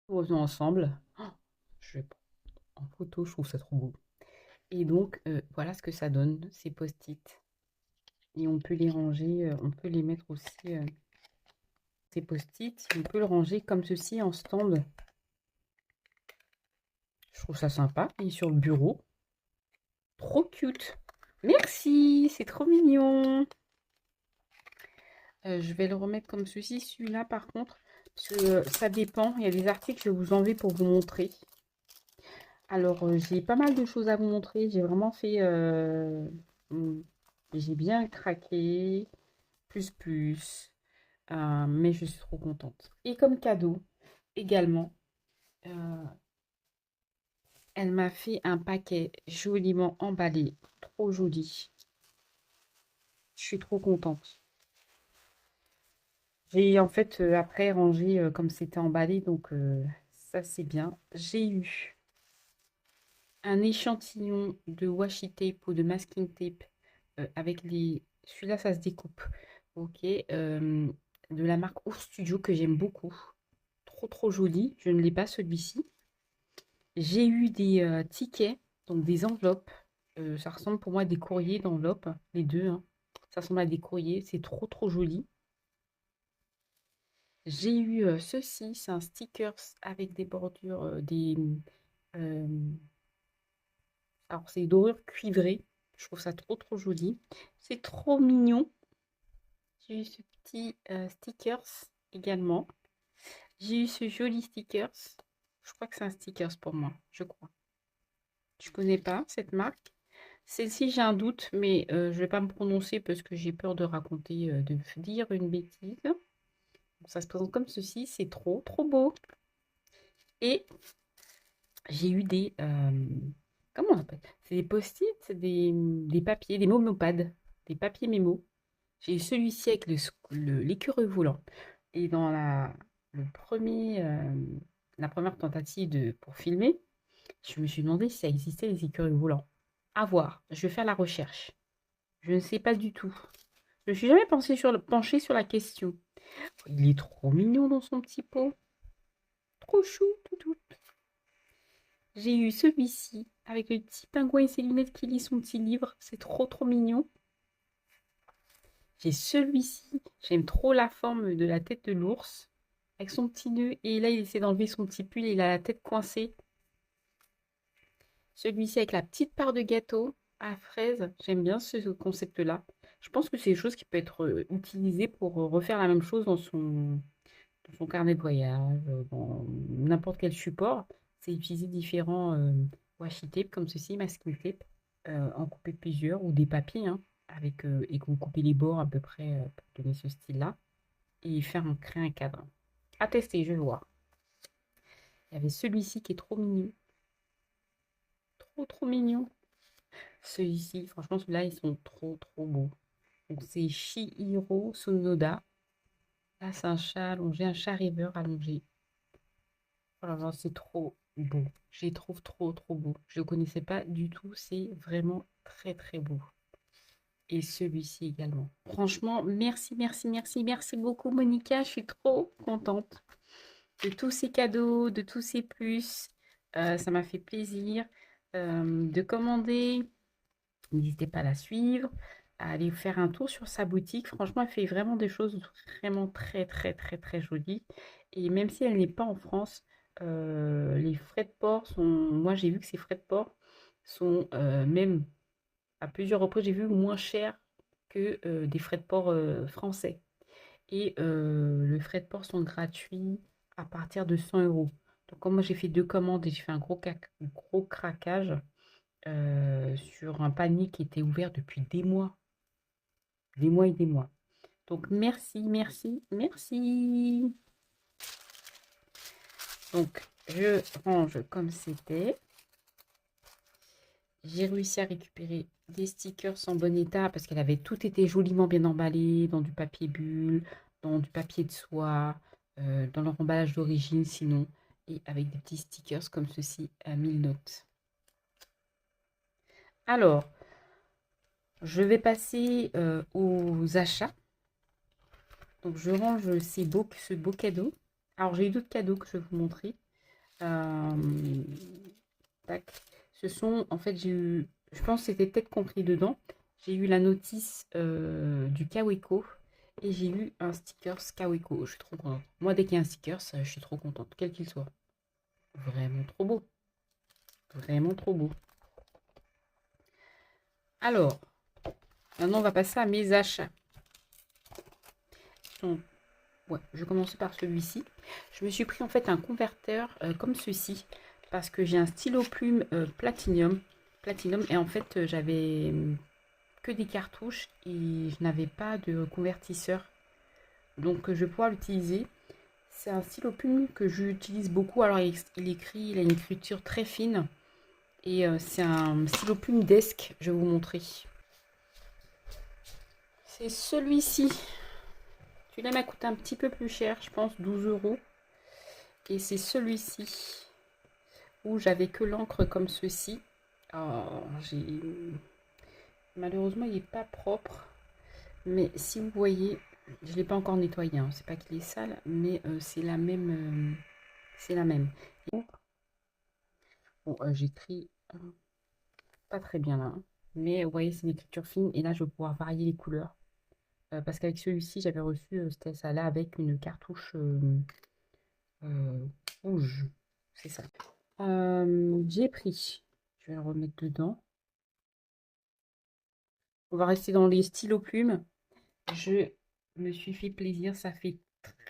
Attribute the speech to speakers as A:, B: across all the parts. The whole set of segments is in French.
A: Revenons ensemble. Oh, je vais en photo, je trouve ça trop beau. Et donc, voilà ce que ça donne, ces post-it. Et on peut les ranger, on peut les mettre aussi, ces post-it, on peut le ranger comme ceci en stand. Je trouve ça sympa. Il est sur le bureau. Trop cute. Merci, c'est trop mignon. Je vais le remettre comme ceci. Celui-là, par contre, parce que, ça dépend. Il y a des articles, je vais vous enlever pour vous montrer. Alors, j'ai pas mal de choses à vous montrer. J'ai vraiment fait, mmh, j'ai bien craqué, plus, mais je suis trop contente. Et comme cadeau, également, heu, elle m'a fait un paquet joliment emballé, trop joli. Je suis trop contente. J'ai en fait, après rangé, comme c'était emballé, donc ça c'est bien. J'ai eu un échantillon de washi tape ou de masking tape, avec les celui-là ça se découpe. OK, de la marque Ours Studio que j'aime beaucoup. Trop joli, je ne l'ai pas celui-ci. J'ai eu des, tickets, donc des enveloppes, ça ressemble pour moi à des courriers d'enveloppes, les 2, hein. Ça ressemble à des courriers, c'est trop joli. J'ai eu, ceci, c'est un stickers avec des bordures, alors c'est dorure cuivrée. Je trouve ça trop joli. C'est trop mignon. J'ai eu ce petit stickers également. J'ai eu ce joli stickers. Je crois que c'est un stickers pour moi, je crois. Je connais pas cette marque. Celle-ci, j'ai un doute, mais je vais pas me prononcer parce que j'ai peur de raconter, de dire une bêtise. Donc, ça se présente comme ceci. C'est trop beau. Et j'ai eu des, comment on appelle? C'est des post-it, c'est des papiers, des mémopads, des papiers mémo. J'ai eu celui-ci avec l'écureuil volant. Et dans le premier, la première tentative pour filmer, je me suis demandé si ça existait les écureuils volants. À voir, je vais faire la recherche. Je ne sais pas du tout. Je ne suis jamais penchée sur la question. Il est trop mignon dans son petit pot. Trop chou, tout. J'ai eu celui-ci avec le petit pingouin et ses lunettes qui lit son petit livre. C'est trop mignon. J'ai celui-ci. J'aime trop la forme de la tête de l'ours avec son petit nœud. Et là, il essaie d'enlever son petit pull et il a la tête coincée. Celui-ci avec la petite part de gâteau à fraise. J'aime bien ce concept-là. Je pense que c'est des choses qui peuvent être utilisées pour refaire la même chose dans son carnet de voyage, dans n'importe quel support. C'est utiliser différents washi tape comme ceci, masking tape, en couper plusieurs ou des papiers, hein, avec, et que vous coupez les bords à peu près pour donner ce style-là et créer un cadre. À tester, je vais voir. Il y avait celui-ci qui est trop mignon. Trop mignon. Celui-ci, franchement, celui-là, ils sont trop beaux. Donc, c'est Chihiro Sonoda. Là, c'est un chat allongé, un chat rêveur allongé. Oh là là, c'est trop beau. Je les trouve trop beau. Je ne connaissais pas du tout. C'est vraiment très beau. Et celui-ci également. Franchement, merci beaucoup, Monica. Je suis trop contente de tous ces cadeaux, de tous ces plus. Ça m'a fait plaisir de commander. N'hésitez pas à la suivre, à aller faire un tour sur sa boutique. Franchement, elle fait vraiment des choses vraiment très jolies. Et même si elle n'est pas en France, les frais de port sont... Moi, j'ai vu que ces frais de port sont même à plusieurs reprises, j'ai vu moins cher que des frais de port français. Et les frais de port sont gratuits à partir de 100 euros. Donc, comme moi, j'ai fait deux commandes et j'ai fait un gros craquage, sur un panier qui était ouvert depuis des mois et des mois. Donc merci. Donc je range comme c'était. J'ai réussi à récupérer des stickers en bon état parce qu'elle avait tout été joliment bien emballé dans du papier bulle, dans du papier de soie, dans leur emballage d'origine sinon, et avec des petits stickers comme ceci à 1000 notes. Alors, je vais passer aux achats. Donc je range ce beau cadeau. Alors j'ai eu d'autres cadeaux que je vais vous montrer. Euh, tac. Ce sont, en fait, j'ai eu, je pense que c'était peut-être compris dedans. J'ai eu la notice du Kaweco et j'ai eu un sticker Kaweco. Je suis trop contente. Moi, dès qu'il y a un sticker, ça, je suis trop contente, quel qu'il soit. Vraiment trop beau. Vraiment trop beau. Alors, maintenant, on va passer à mes achats. Donc, ouais, je vais commencer par celui-ci. Je me suis pris en fait un converteur comme ceci parce que j'ai un stylo plume Platinum. Et en fait, j'avais que des cartouches et je n'avais pas de convertisseur. Donc, je vais pouvoir l'utiliser. C'est un stylo plume que j'utilise beaucoup. Alors, il a une écriture très fine et c'est un stylo plume desk. Je vais vous montrer. C'est celui-ci. Celui-là m'a coûté un petit peu plus cher, je pense 12 euros. Et c'est celui-ci où j'avais que l'encre comme ceci. Oh, malheureusement, il n'est pas propre. Mais si vous voyez, je ne l'ai pas encore nettoyé. Hein. C'est pas qu'il est sale, mais c'est la même. C'est la même. Bon, j'écris pas très bien là. Hein. Mais vous voyez, c'est une écriture fine. Et là, je vais pouvoir varier les couleurs. Parce qu'avec celui-ci, j'avais reçu, c'était ça là, avec une cartouche euh, rouge. C'est ça. J'ai pris. Je vais le remettre dedans. On va rester dans les stylos plumes. Je me suis fait plaisir. Ça fait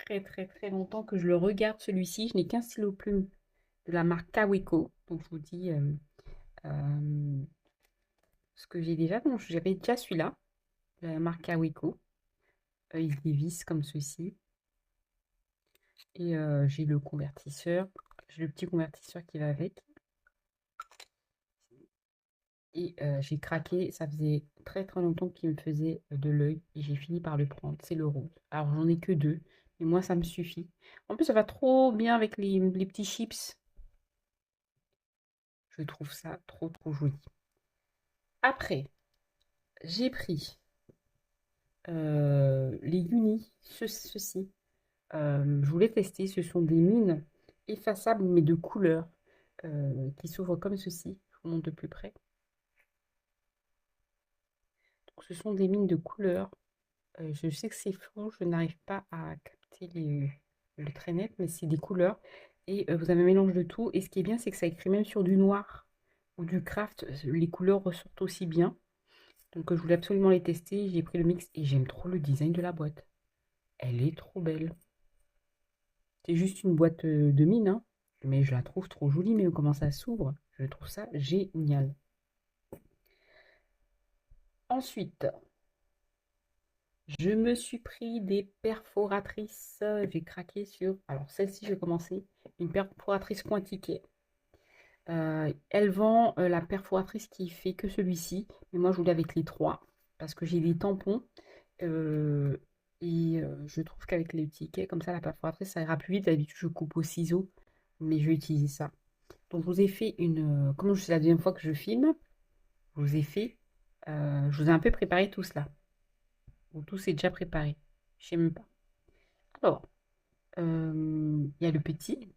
A: très très très longtemps que je le regarde celui-ci. Je n'ai qu'un stylo plume de la marque Kaweco. Donc je vous dis euh, ce que j'ai déjà. Donc j'avais déjà celui-là, de la marque Kaweco. Il se dévisse comme ceci. Et j'ai le convertisseur. J'ai le petit convertisseur qui va avec. Et j'ai craqué, ça faisait très très longtemps qu'il me faisait de l'œil et j'ai fini par le prendre, c'est le rose. Alors j'en ai que deux, mais moi ça me suffit. En plus ça va trop bien avec les petits chips. Je trouve ça trop trop joli. Après, j'ai pris les Uni, ceci. Je voulais tester, ce sont des mines effaçables mais de couleur qui s'ouvrent comme ceci. Je vous montre de plus près. Donc, ce sont des mines de couleur. Je sais que c'est flou, je n'arrive pas à capter le trait net, mais c'est des couleurs. Et vous avez un mélange de tout. Et ce qui est bien, c'est que ça écrit même sur du noir ou du craft. Les couleurs ressortent aussi bien. Donc je voulais absolument les tester. J'ai pris le mix et j'aime trop le design de la boîte. Elle est trop belle. C'est juste une boîte de mine, hein, mais je la trouve trop jolie. Mais comment ça s'ouvre, je trouve ça génial. Ensuite, je me suis pris des perforatrices. J'ai craqué sur. Alors, celle-ci, je vais commencer. Une perforatrice Cointiquet. Elle vend la perforatrice qui fait que celui-ci. Mais moi, je voulais avec les trois. Parce que j'ai des tampons. euh, je trouve qu'avec les tickets, comme ça, la perforatrice, ça ira plus vite. D'habitude, je coupe au ciseau. Mais je vais utiliser ça. Donc, je vous ai fait une. Comme c'est la deuxième fois que je filme, je vous ai fait. Je vous ai un peu préparé tout cela. Ou tout c'est déjà préparé. Je sais même pas. Alors, il y a le petit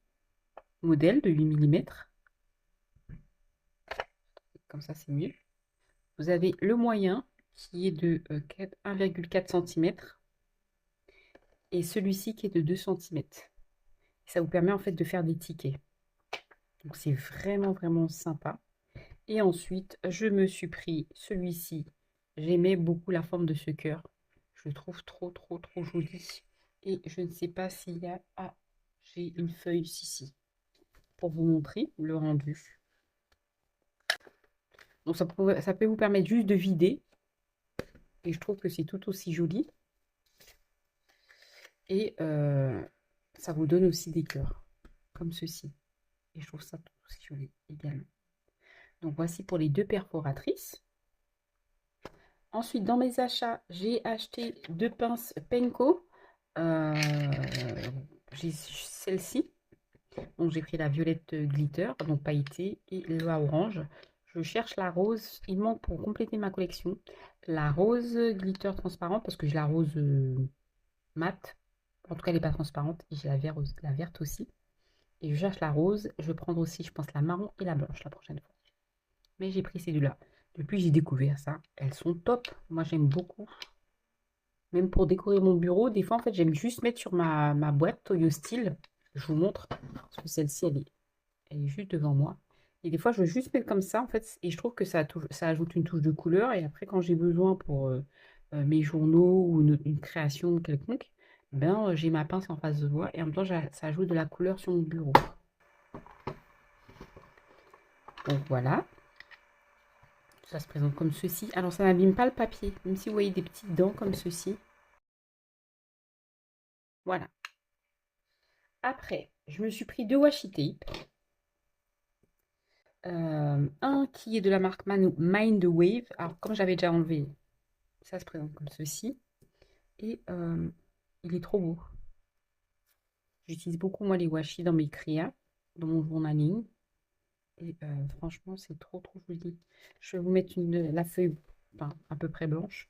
A: modèle de 8 mm. Comme ça, c'est mieux. Vous avez le moyen qui est de 1,4 cm et celui-ci qui est de 2 cm. Ça vous permet en fait de faire des tickets. Donc, c'est vraiment, vraiment sympa. Et ensuite, je me suis pris celui-ci. J'aimais beaucoup la forme de ce cœur. Je le trouve trop, trop, trop joli. Et je ne sais pas s'il y a... Ah, j'ai une feuille ici pour vous montrer le rendu. Donc ça peut vous permettre juste de vider. Et je trouve que c'est tout aussi joli. Et ça vous donne aussi des cœurs, comme ceci. Et je trouve ça tout aussi joli également. Donc voici pour les deux perforatrices. Ensuite, dans mes achats, j'ai acheté deux pinces Penco. Euh, j'ai celle-ci. Donc j'ai pris la violette glitter, donc pailletée, et la orange. Je cherche la rose. Il manque pour compléter ma collection la rose glitter transparente parce que j'ai la rose mat. En tout cas, elle n'est pas transparente. Et j'ai la verte aussi. Et je cherche la rose. Je vais prendre aussi, je pense, la marron et la blanche la prochaine fois. Mais j'ai pris ces deux-là. Depuis, j'ai découvert ça. Elles sont top. Moi, j'aime beaucoup. Même pour décorer mon bureau, des fois, en fait, j'aime juste mettre sur ma boîte Toyo Style. Je vous montre. Parce que celle-ci, elle est juste devant moi. Et des fois, je veux juste mettre comme ça, en fait. Et je trouve que ça ajoute une touche de couleur. Et après, quand j'ai besoin pour mes journaux ou une création quelconque, ben, j'ai ma pince en face de moi. Et en même temps, ça ajoute de la couleur sur mon bureau. Donc voilà. Ça se présente comme ceci. Alors, ça n'abîme pas le papier. Même si vous voyez des petites dents comme ceci. Voilà. Après, je me suis pris deux washi tape. Un qui est de la marque Mind Wave. Alors, comme j'avais déjà enlevé, ça se présente comme ceci. Et il est trop beau. J'utilise beaucoup, moi, les washi dans mes créas, dans mon journaling. Et franchement, c'est trop, trop joli. Je vais vous mettre la feuille enfin, à peu près blanche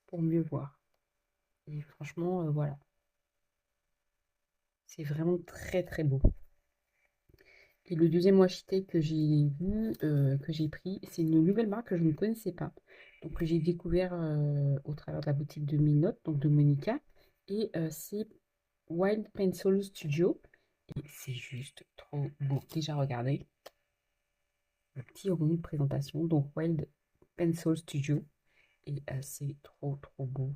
A: pour mieux voir. Et franchement, voilà. C'est vraiment très, très beau. Et le deuxième washi tape que j'ai vu, que j'ai pris, c'est une nouvelle marque que je ne connaissais pas. Donc que j'ai découvert au travers de la boutique de mes notes, donc de Monica. Et c'est Wild Pencil Studio. Et c'est juste trop beau. Déjà regardez. Le petit rond de présentation. Donc Wild Pencil Studio. Et c'est trop trop beau.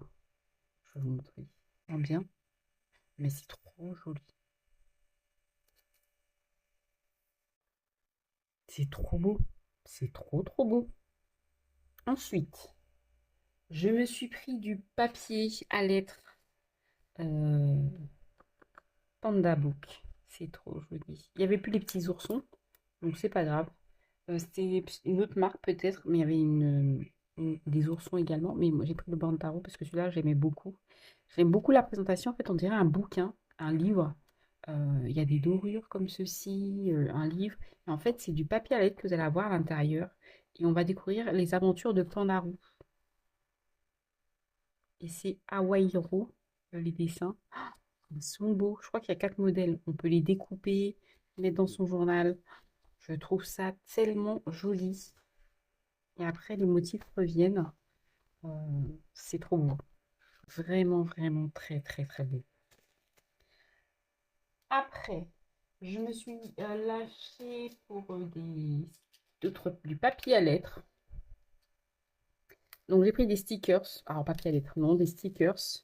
A: Je vais vous montrer. Pas bien. Mais c'est trop joli. C'est trop beau. C'est trop trop beau. Ensuite. Je me suis pris du papier à lettres euh, Panda Book. C'est trop joli. Il n'y avait plus les petits oursons, donc c'est pas grave. C'était une autre marque peut-être, mais il y avait des oursons également. Mais moi j'ai pris le Bantaro parce que celui-là j'aimais beaucoup. J'aime beaucoup la présentation. En fait, on dirait un bouquin, un livre. Il y a des dorures comme ceci, un livre. Et en fait, c'est du papier à lettres que vous allez avoir à l'intérieur. Et on va découvrir les aventures de Pandaro. Et c'est Awairo, les dessins. Ils sont beaux. Je crois qu'il y a 4 modèles. On peut les découper, mettre dans son journal. Je trouve ça tellement joli. Et après, les motifs reviennent. Euh, c'est trop beau. Vraiment, vraiment très, très, très beau. Après, je me suis lâchée pour du papier à lettres. Donc, j'ai pris des stickers. Alors, papier à lettres, non, des stickers.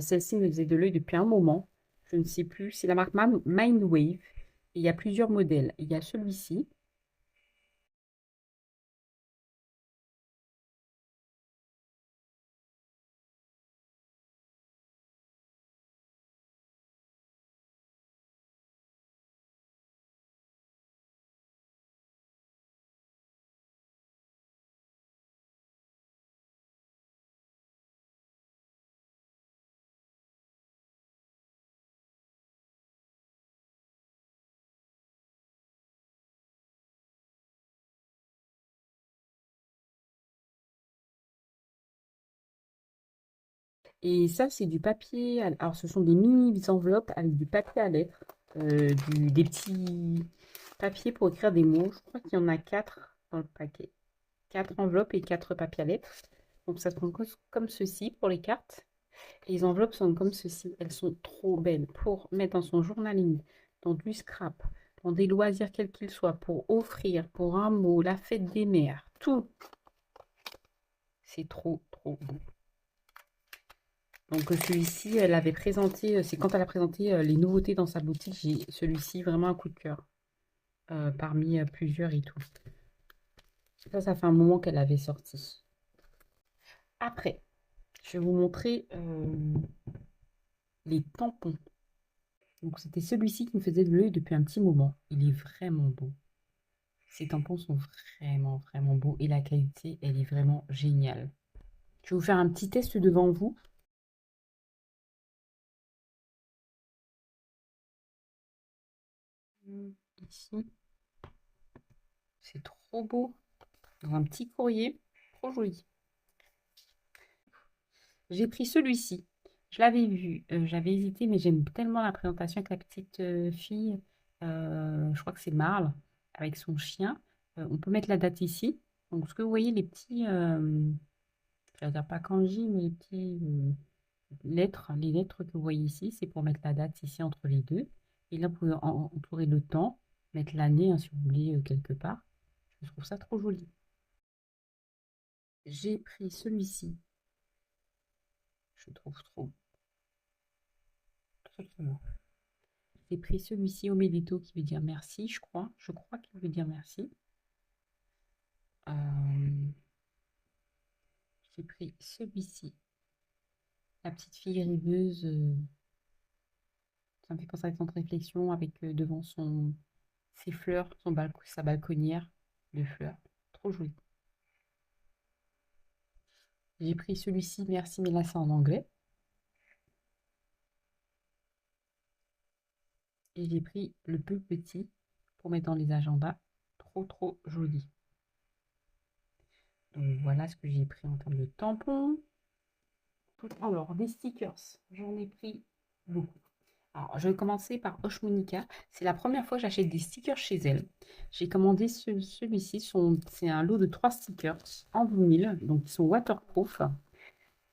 A: Celle-ci me faisait de l'œil depuis un moment. Je ne sais plus. C'est la marque Mindwave. Il y a plusieurs modèles. Il y a celui-ci. Et ça, c'est du papier. Alors, ce sont des mini enveloppes avec du papier à lettres. Des petits papiers pour écrire des mots. Je crois qu'il y en a 4 dans le paquet. 4 enveloppes et 4 papiers à lettres. Donc, ça se prend comme ceci pour les cartes. Et les enveloppes sont comme ceci. Elles sont trop belles pour mettre dans son journaling, dans du scrap, dans des loisirs quels qu'ils soient, pour offrir, pour un mot, la fête des mères, tout. C'est trop, trop beau. Donc celui-ci, elle avait présenté, c'est quand elle a présenté les nouveautés dans sa boutique, j'ai celui-ci vraiment un coup de cœur parmi plusieurs et tout. Ça fait un moment qu'elle avait sorti. Après, je vais vous montrer les tampons. Donc c'était celui-ci qui me faisait de l'œil depuis un petit moment. Il est vraiment beau. Ces tampons sont vraiment, vraiment beaux et la qualité, elle est vraiment géniale. Je vais vous faire un petit test devant vous. Ici, c'est trop beau. Dans un petit courrier, trop joli. J'ai pris celui-ci. Je l'avais vu, j'avais hésité, mais j'aime tellement la présentation avec la petite fille. Je crois que c'est Marle, avec son chien. On peut mettre la date ici. Donc, ce que vous voyez, les petits, je vais dire pas kanji, mais les petits lettres, les lettres que vous voyez ici, c'est pour mettre la date ici entre les deux. Et là, vous pouvez entourer le temps, mettre l'année, hein, si vous voulez, quelque part. Je trouve ça trop joli. J'ai pris celui-ci. Je trouve trop, très, très bon. J'ai pris celui-ci, Omelito, qui veut dire merci, je crois. Je crois qu'il veut dire merci. Euh, j'ai pris celui-ci, la petite fille rêveuse. Ça me fait penser à cette réflexion avec devant ses fleurs, sa balconnière de fleurs. Trop joli. J'ai pris celui-ci, merci, mais là c'est en anglais. Et j'ai pris le plus petit pour mettre dans les agendas. Trop, trop joli. Donc voilà ce que j'ai pris en termes de tampons. Alors, des stickers, j'en ai pris beaucoup. Alors, je vais commencer par Osh Monica. C'est la première fois que j'achète des stickers chez elle. J'ai commandé celui-ci. C'est un lot de 3 stickers en vinyle. Donc, ils sont waterproof.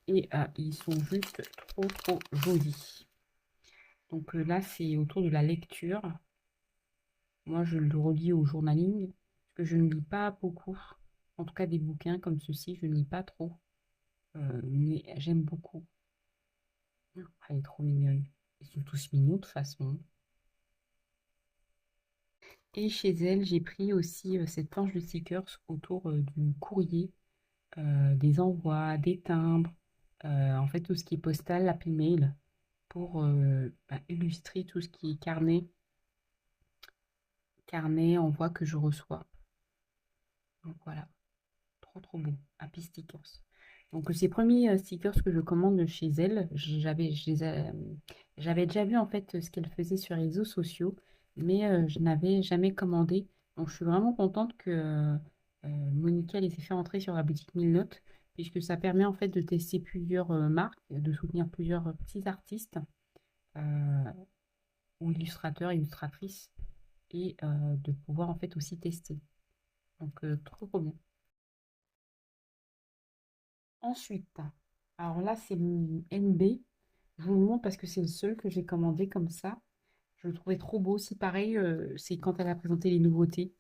A: Et ils sont juste trop, trop jolis. Donc là, c'est autour de la lecture. Moi, je le relis au journaling. Parce que je ne lis pas beaucoup. En tout cas, des bouquins comme ceci, je ne lis pas trop. Mais j'aime beaucoup. Elle est trop mignonne. Ils sont tous mignons de toute façon. Et chez elle, j'ai pris aussi cette planche de stickers autour du courrier, des envois, des timbres, en fait tout ce qui est postal, Happy Mail, pour illustrer tout ce qui est carnet, envoi que je reçois. Donc voilà, trop trop beau, Happy Stickers. Donc ces premiers stickers que je commande chez elle, j'avais déjà vu en fait ce qu'elle faisait sur les réseaux sociaux, mais je n'avais jamais commandé. Donc je suis vraiment contente que Monica les ait fait entrer sur la boutique Mille Notes, puisque ça permet en fait de tester plusieurs marques, de soutenir plusieurs petits artistes euh, ou illustrateurs, illustratrices, et de pouvoir en fait aussi tester. Donc trop trop bien. Ensuite, alors là, c'est mon NB. Je vous le montre parce que c'est le seul que j'ai commandé comme ça. Je le trouvais trop beau. Si pareil, c'est quand elle a présenté les nouveautés.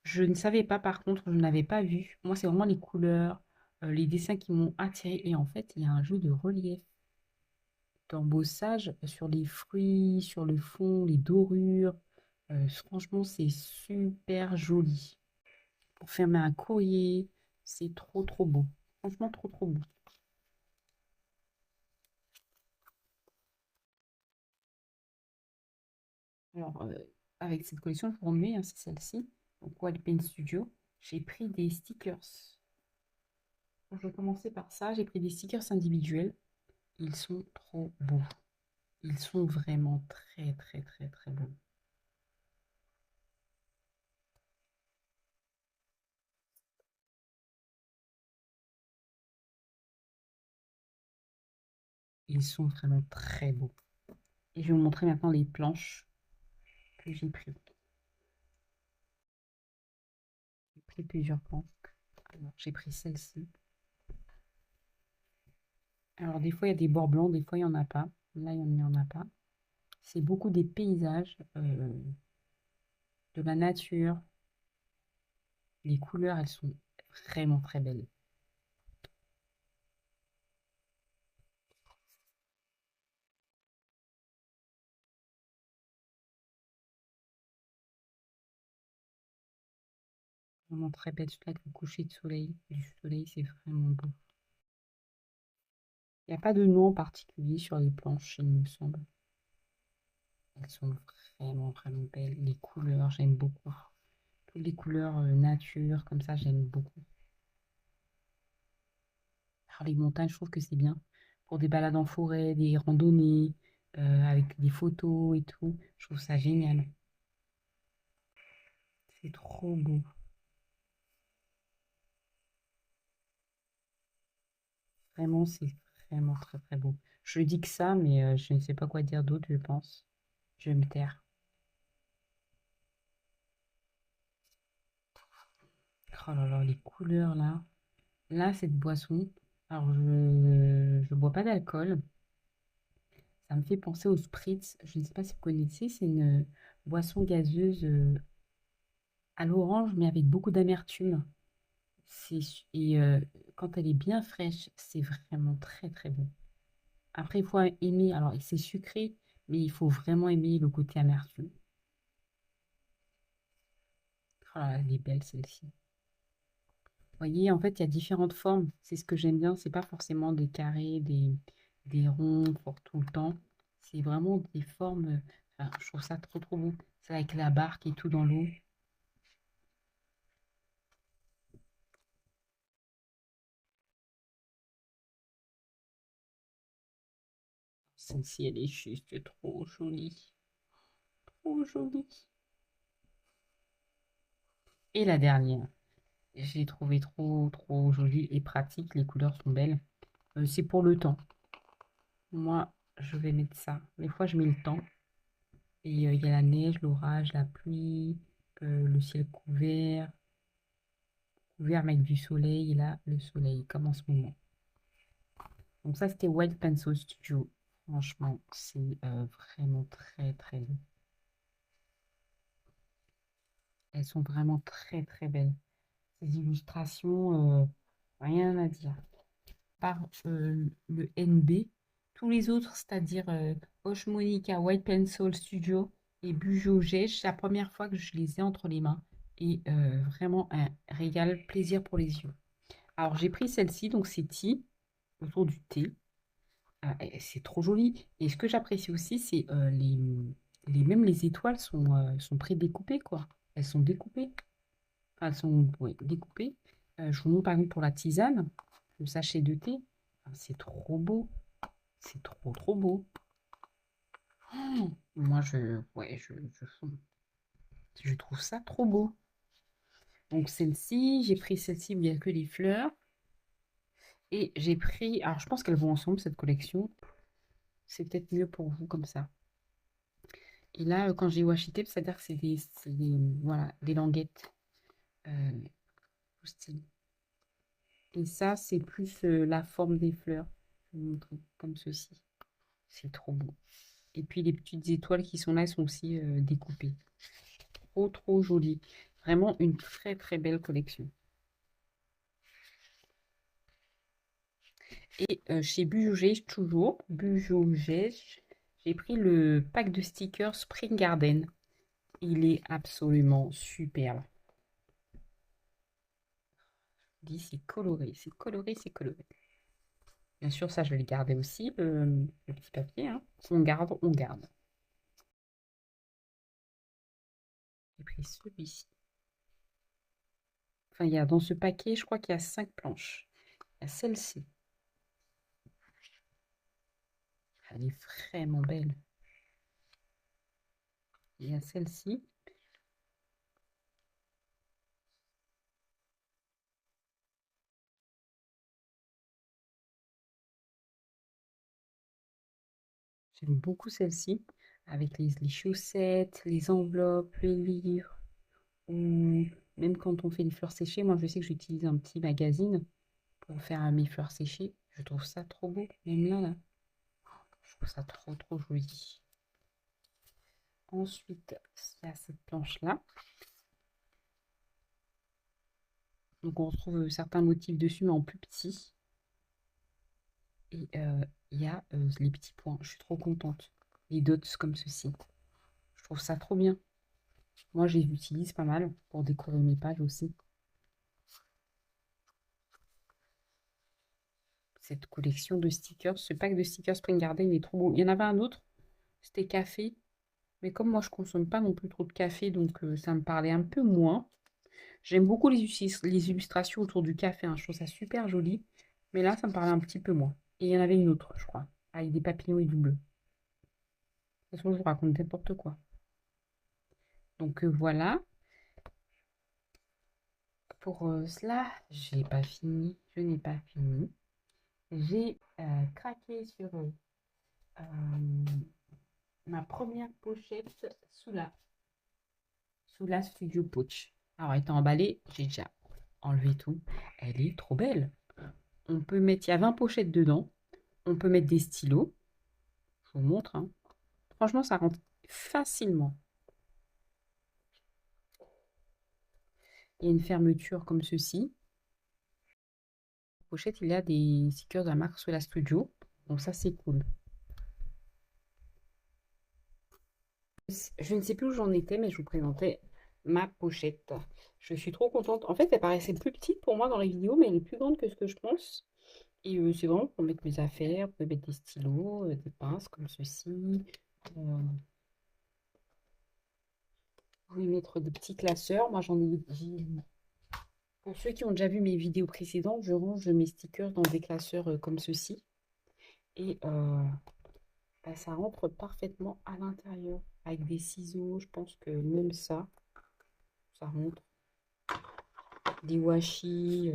A: Je ne savais pas, par contre, je n'avais pas vu. Moi, c'est vraiment les couleurs, les dessins qui m'ont attiré. Et en fait, il y a un jeu de relief, d'embossage sur les fruits, sur le fond, les dorures. Franchement, c'est super joli. Pour fermer un courrier, c'est trop, trop beau. Franchement, trop, trop beau. Alors, avec cette collection, je vous remets, hein, c'est celle-ci. Donc, Wild Pen Studio. J'ai pris des stickers. Je vais commencer par ça. J'ai pris des stickers individuels. Ils sont trop beaux. Ils sont vraiment très, très, très, très beaux. Ils sont vraiment très beaux. Et je vais vous montrer maintenant les planches que j'ai prises. J'ai pris plusieurs planches. Alors, j'ai pris celle-ci. Alors, des fois, il y a des bords blancs, des fois, il n'y en a pas. Là, il n'y en a pas. C'est beaucoup des paysages, de la nature. Les couleurs, elles sont vraiment très belles. Vraiment très belle, surtout avec le coucher de soleil. Du soleil, c'est vraiment beau. Il n'y a pas de nom en particulier sur les planches, il me semble. Elles sont vraiment, vraiment belles. Les couleurs, j'aime beaucoup. Toutes les couleurs nature, comme ça, j'aime beaucoup. Alors, les montagnes, je trouve que c'est bien. Pour des balades en forêt, des randonnées, avec des photos et tout. Je trouve ça génial. C'est trop beau. Vraiment, c'est vraiment très, très beau. Je dis que ça, mais je ne sais pas quoi dire d'autre, je pense. Je vais me taire. Oh là là, les couleurs là. Là, cette boisson. Alors, je bois pas d'alcool. Ça me fait penser au spritz. Je ne sais pas si vous connaissez. C'est une boisson gazeuse à l'orange, mais avec beaucoup d'amertume. Et quand elle est bien fraîche, c'est vraiment très très bon. Après, il faut aimer. Alors, c'est sucré, mais il faut vraiment aimer le côté amertume. Oh là là, elle est belle celle-ci. Vous voyez, en fait, il y a différentes formes. C'est ce que j'aime bien. C'est pas forcément des carrés, des ronds pour tout le temps. C'est vraiment des formes. Enfin, je trouve ça trop trop beau. C'est avec la barque et tout dans l'eau. Celle-ci, elle est juste trop jolie. Trop jolie. Et la dernière. Je l'ai trouvée trop trop jolie et pratique. Les couleurs sont belles. C'est pour le temps. Moi, je vais mettre ça. Des fois, je mets le temps. Et il y a la neige, l'orage, la pluie, le ciel couvert avec du soleil. Et là, le soleil, comme en ce moment. Donc ça, c'était White Pencil Studio. Franchement, c'est vraiment très, très beau. Elles sont vraiment très, très belles. Ces illustrations, rien à dire. Par le NB, tous les autres, c'est-à-dire Osh Monica, White Pencil Studio et Bujo Gèche, c'est la première fois que je les ai entre les mains. Et vraiment un régal, plaisir pour les yeux. Alors j'ai pris celle-ci, donc c'est Tea, autour du thé. Ah, et c'est trop joli. Et ce que j'apprécie aussi, c'est même les étoiles sont pré-découpées, quoi. Elles sont découpées. Enfin, elles sont ouais, découpées. Je vous montre par exemple pour la tisane, le sachet de thé. Ah, c'est trop beau. C'est trop, trop beau. Moi, ouais, je trouve ça trop beau. Donc, celle-ci, j'ai pris celle-ci où il n'y a que les fleurs. Et j'ai pris, alors je pense qu'elles vont ensemble, cette collection. C'est peut-être mieux pour vous comme ça. Et là, quand j'ai washi tape, c'est-à-dire que voilà, des languettes. euh, au style. Et ça, c'est plus la forme des fleurs. Je vais vous montrer comme ceci. C'est trop beau. Et puis les petites étoiles qui sont là, elles sont aussi découpées. Trop, trop joli. Vraiment une très, très belle collection. Et chez Bujogège, toujours, Bujogège, j'ai pris le pack de stickers Spring Garden. Il est absolument superbe. Je dis, c'est coloré, c'est coloré, c'est coloré. Bien sûr, ça, je vais le garder aussi, le petit papier. Hein. Si on garde, on garde. J'ai pris celui-ci. Enfin, il y a dans ce paquet, je crois qu'il y a 5 planches. Il y a celle-ci. Elle est vraiment belle. Il y a celle-ci. J'aime beaucoup celle-ci. Avec les chaussettes, les enveloppes, les livres. Ou même quand on fait les fleurs séchées, moi je sais que j'utilise un petit magazine pour faire mes fleurs séchées. Je trouve ça trop beau. Même là, là. Je trouve ça trop, trop joli. Ensuite, il y a cette planche-là. Donc on retrouve certains motifs dessus, mais en plus petit. Et il y a les petits points. Je suis trop contente. Les dots comme ceci. Je trouve ça trop bien. Moi, je les utilise pas mal pour décorer mes pages aussi. Cette collection de stickers, ce pack de stickers Spring Garden il est trop beau. Il y en avait un autre, c'était café. Mais comme moi, je consomme pas non plus trop de café, donc ça me parlait un peu moins. J'aime beaucoup les illustrations autour du café, hein. Je trouve ça super joli. Mais là, ça me parlait un petit peu moins. Et il y en avait une autre, je crois, avec des papillons et du bleu. De toute façon, je vous raconte n'importe quoi. Donc voilà. Pour cela, j'ai pas fini. Je n'ai pas fini. J'ai craqué sur eux. ma première pochette sous la Studio Pouch. Alors, elle était emballée, j'ai déjà enlevé tout. Elle est trop belle. On peut mettre, il y a 20 pochettes dedans. On peut mettre des stylos. Je vous montre, hein. Franchement, ça rentre facilement. Il y a une fermeture comme ceci. La pochette, il y a des stickers de la marque Sola Studio. Donc ça, c'est cool. Je ne sais plus où j'en étais, mais je vous présentais ma pochette. Je suis trop contente. En fait, elle paraissait plus petite pour moi dans les vidéos, mais elle est plus grande que ce que je pense. Et c'est vraiment pour mettre mes affaires, pour mettre des stylos, des pinces comme ceci. Vous pouvez mettre des petits classeurs. Moi, pour ceux qui ont déjà vu mes vidéos précédentes, je range mes stickers dans des classeurs comme ceci. Et bah, ça rentre parfaitement à l'intérieur. Avec des ciseaux, je pense que même ça rentre. Des washi,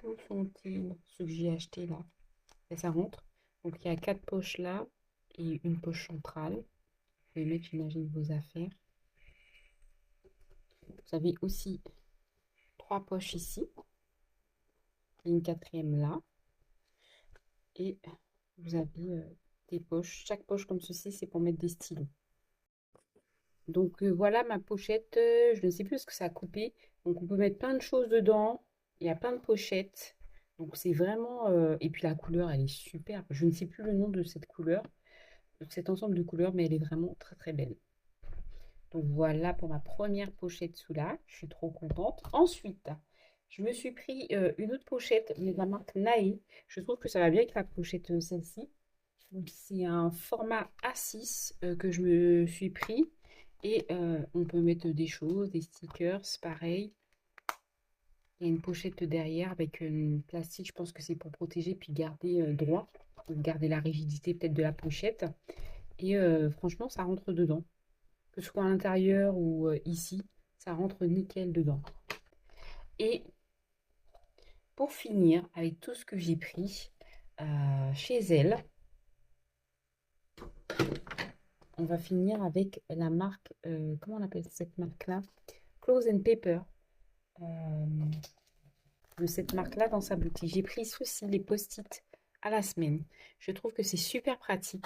A: où sont-ils? Ceux que j'ai achetés là. Et ça rentre. Donc il y a 4 poches là et une poche centrale. Vous pouvez mettre, j'imagine, vos affaires. Vous avez aussi 3 poches ici. Et une quatrième là. Et vous avez des poches. Chaque poche comme ceci, c'est pour mettre des stylos. Donc voilà ma pochette. Je ne sais plus ce que ça a coupé. Donc on peut mettre plein de choses dedans. Il y a plein de pochettes. Donc c'est vraiment... Et puis la couleur, elle est superbe. Je ne sais plus le nom de cette couleur, de cet ensemble de couleurs, mais elle est vraiment très très belle. Donc voilà pour ma première pochette sous là. Je suis trop contente. Ensuite, je me suis pris une autre pochette, mais de la marque Nae. Je trouve que ça va bien avec la pochette celle-ci. Donc c'est un format A6 que je me suis pris. Et on peut mettre des choses, des stickers, pareil. Il y a une pochette derrière avec une plastique, je pense que c'est pour protéger puis garder droit, garder la rigidité peut-être de la pochette. Et franchement, ça rentre dedans. Que ce soit à l'intérieur ou ici, ça rentre nickel dedans. Et pour finir, avec tout ce que j'ai pris chez elle, on va finir avec la marque, comment on appelle cette marque-là? Clothes and Paper. De cette marque-là dans sa boutique. J'ai pris ceci, les post-it à la semaine. Je trouve que c'est super pratique.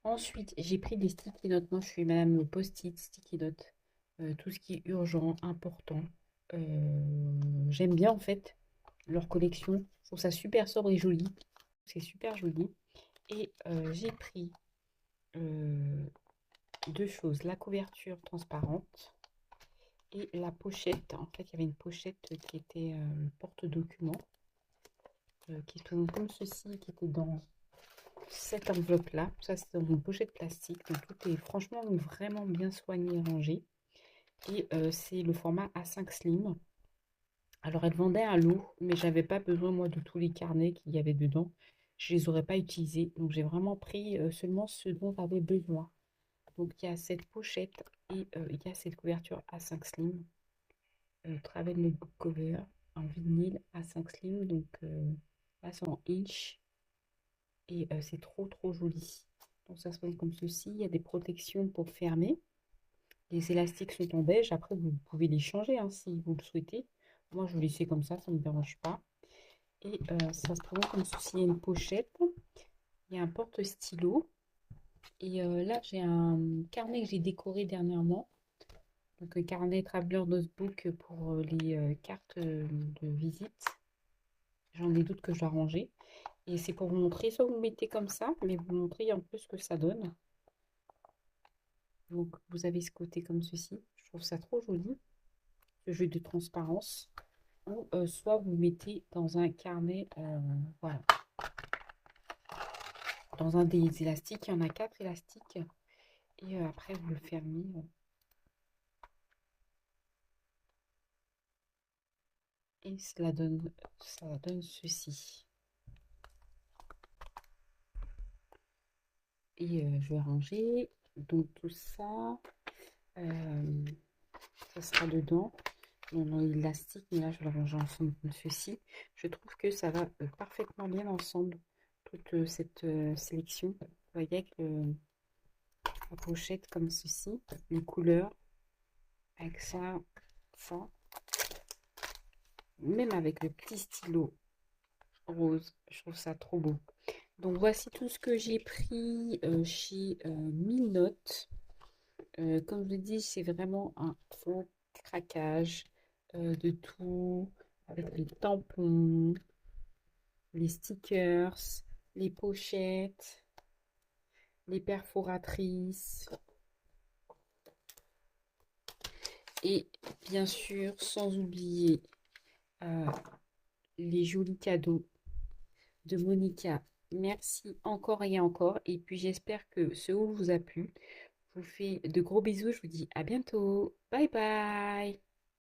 A: Ensuite, j'ai pris des sticky notes. Moi, je suis madame post-it, sticky notes. Tout ce qui est urgent, important. J'aime bien en fait leur collection. Je trouve ça super sobre et joli. C'est super joli. Et j'ai pris deux choses. La couverture transparente et la pochette. En fait, il y avait une pochette qui était porte-document. Qui tourne comme ceci, qui était dans cette enveloppe-là. Ça, c'est dans une pochette plastique. Donc, tout est franchement vraiment bien soigné et rangé. Et c'est le format A5 Slim. Alors, elle vendait un lot, mais j'avais pas besoin, moi, de tous les carnets qu'il y avait dedans. Je les aurais pas utilisés. Donc, j'ai vraiment pris seulement ce dont j'avais besoin. Donc, il y a cette pochette et il y a cette couverture A5 Slim. Travel Notebook Cover en vinyle A5 Slim. Donc, là, c'est en inch. Et c'est trop trop joli. Donc ça se passe comme ceci. Il y a des protections pour fermer. Les élastiques sont en beige. Après, vous pouvez les changer hein, si vous le souhaitez. Moi, je vais laisser comme ça ne me dérange pas. Et ça se présente comme ceci. Il y a une pochette. Il y a un porte-stylo. Et là, j'ai un carnet que j'ai décoré dernièrement. Donc, un carnet Traveler Notebook pour les cartes de visite. J'en ai d'autres que je dois ranger. Et c'est pour vous montrer, soit vous mettez comme ça, mais vous montrez un peu ce que ça donne. Donc vous avez ce côté comme ceci. Je trouve ça trop joli, ce jeu de transparence. Ou soit vous mettez dans un carnet, voilà. Dans un des élastiques, il y en a 4 élastiques. Et après vous le fermez. Et ça donne ceci. Et je vais ranger. Donc tout ça, ça sera dedans. Dans l'élastique, mais là je vais le ranger ensemble comme ceci. Je trouve que ça va parfaitement bien ensemble, toute cette sélection. voyez, avec la pochette comme ceci, les couleurs, avec ça, ça, même avec le petit stylo rose, je trouve ça trop beau. Donc voici tout ce que j'ai pris chez 1000 notes. Comme je vous dis, c'est vraiment un gros craquage de tout, avec les tampons, les stickers, les pochettes, les perforatrices et bien sûr, sans oublier euh, les jolis cadeaux de Monica. Merci encore et encore. Et puis j'espère que ce haul vous a plu. Je vous fais de gros bisous. Je vous dis à bientôt. Bye bye.